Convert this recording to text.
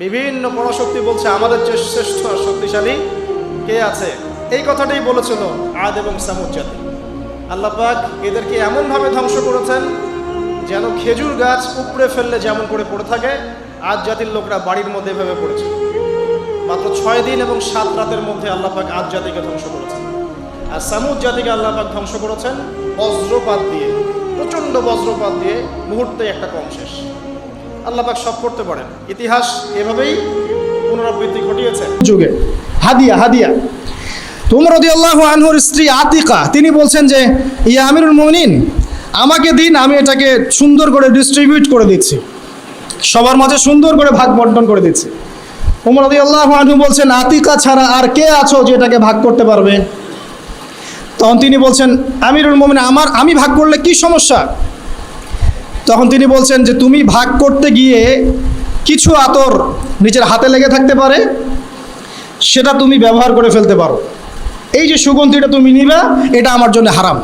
বিভিন্ন পরাশক্তি বলছে আমাদের চেয়ে শ্রেষ্ঠ শক্তিশালী কে আছে। এই কথাটাই বলেছিল আদ এবং সামুদ জাতি। আল্লাহ পাক এদেরকে এমনভাবে ধ্বংস করেছেন যেন খেজুর গাছ উপড়ে ফেললে যেমন করে পড়ে থাকে, আদ জাতির লোকরা বাড়ির মধ্যে এভাবে পড়েছে। মাত্র 6 দিন এবং 7 রাতের মধ্যে আল্লাহ পাক আদ জাতিকে ধ্বংস করেছেন। আর সামুদ জাতিকে আল্লাহ পাক ধ্বংস করেছেন বজ্রপাত দিয়ে, প্রচণ্ড বজ্রপাত দিয়ে, মুহূর্তে একটা কম শেষ। আল্লাহ পাক সব করতে পারেন। ইতিহাস এভাবেই পুনরাবৃত্তি ঘটিয়েছে। যুগে হাদিয়া উমর রাদিয়াল্লাহু আনহুর স্ত্রী আতিকা তিনি বলছেন যে ইয়া আমিরুল মুমিনিন, আমাকে দিন, আমি এটাকে সুন্দর করে ডিস্ট্রিবিউট করে দিচ্ছি, সবার মাঝে সুন্দর করে ভাগ বন্টন করে দিচ্ছি। উমর রাদিয়াল্লাহু আনহু বলছেন আতিকা ছাড়া আর কে আছো যে এটাকে ভাগ করতে পারবে? তখন তিনি বলছেন আমিরুল মুমিনিন, আমি ভাগ করলে কি সমস্যা? তখন তিনি বলছেন যে তুমি ভাগ করতে গিয়ে কিছু আতর নিজের হাতে লেগে থাকতে পারে, সেটা তুমি ব্যবহার করে ফেলতে পারো। এই যে সুগন্ধিটা তুমি নিবা, এটা আমার জন্য হারাম।